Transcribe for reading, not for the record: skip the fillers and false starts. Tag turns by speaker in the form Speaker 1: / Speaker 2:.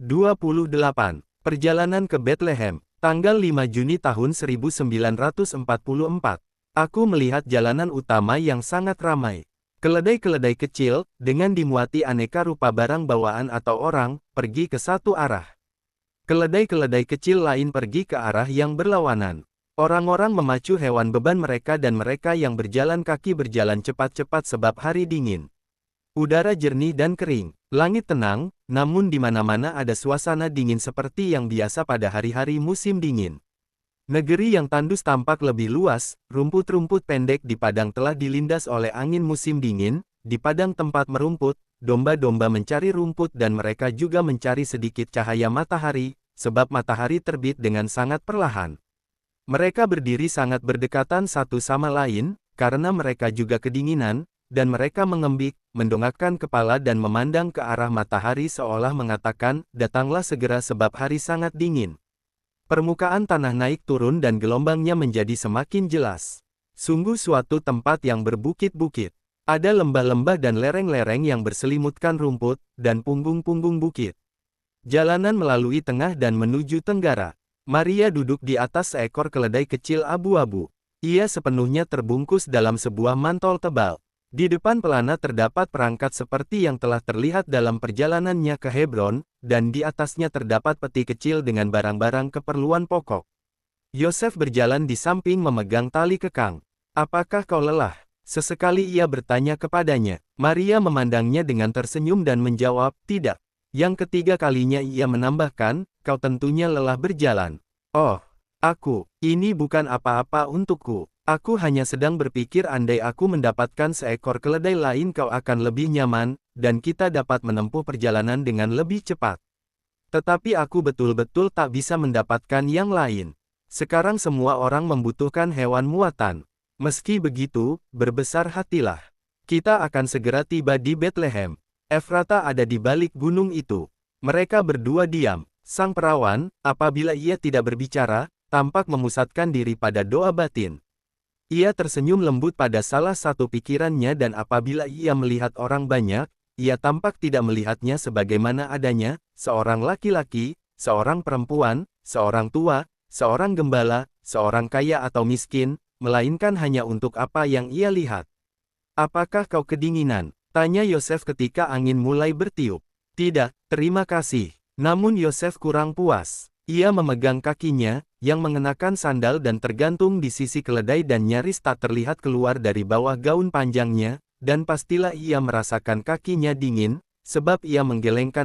Speaker 1: 28. Perjalanan ke Bethlehem, tanggal 5 Juni tahun 1944. Aku melihat jalanan utama yang sangat ramai. Keledai-keledai kecil, dengan dimuati aneka rupa barang bawaan atau orang, pergi ke satu arah. Keledai-keledai kecil lain pergi ke arah yang berlawanan. Orang-orang memacu hewan beban mereka dan mereka yang berjalan kaki berjalan cepat-cepat sebab hari dingin. Udara jernih dan kering, langit tenang, namun di mana-mana ada suasana dingin seperti yang biasa pada hari-hari musim dingin. Negeri yang tandus tampak lebih luas, rumput-rumput pendek di padang telah dilindas oleh angin musim dingin, di padang tempat merumput, domba-domba mencari rumput dan mereka juga mencari sedikit cahaya matahari, sebab matahari terbit dengan sangat perlahan. Mereka berdiri sangat berdekatan satu sama lain, karena mereka juga kedinginan, dan mereka mengembik, mendongakkan kepala dan memandang ke arah matahari seolah mengatakan, datanglah segera sebab hari sangat dingin. Permukaan tanah naik turun dan gelombangnya menjadi semakin jelas. Sungguh suatu tempat yang berbukit-bukit. Ada lembah-lembah dan lereng-lereng yang berselimutkan rumput, dan punggung-punggung bukit. Jalanan melalui tengah dan menuju tenggara. Maria duduk di atas seekor keledai kecil abu-abu. Ia sepenuhnya terbungkus dalam sebuah mantol tebal. Di depan pelana terdapat perangkat seperti yang telah terlihat dalam perjalanannya ke Hebron, dan di atasnya terdapat peti kecil dengan barang-barang keperluan pokok. Yosef berjalan di samping memegang tali kekang. "Apakah kau lelah?" Sesekali ia bertanya kepadanya. Maria memandangnya dengan tersenyum dan menjawab, "Tidak." Yang ketiga kalinya ia menambahkan, "Kau tentunya lelah berjalan." "Oh, ini bukan apa-apa untukku. Aku hanya sedang berpikir andai aku mendapatkan seekor keledai lain kau akan lebih nyaman, dan kita dapat menempuh perjalanan dengan lebih cepat. Tetapi aku betul-betul tak bisa mendapatkan yang lain. Sekarang semua orang membutuhkan hewan muatan. Meski begitu, berbesar hatilah. Kita akan segera tiba di Bethlehem. Efrata ada di balik gunung itu." Mereka berdua diam. Sang perawan, apabila ia tidak berbicara, tampak memusatkan diri pada doa batin. Ia tersenyum lembut pada salah satu pikirannya dan apabila ia melihat orang banyak, ia tampak tidak melihatnya sebagaimana adanya, seorang laki-laki, seorang perempuan, seorang tua, seorang gembala, seorang kaya atau miskin, melainkan hanya untuk apa yang ia lihat. "Apakah kau kedinginan?" tanya Yosef ketika angin mulai bertiup. "Tidak, terima kasih." Namun Yosef kurang puas. Ia memegang kakinya, yang mengenakan sandal dan tergantung di sisi keledai dan nyaris tak terlihat keluar dari bawah gaun panjangnya, dan pastilah ia merasakan kakinya dingin, sebab ia menggelengkan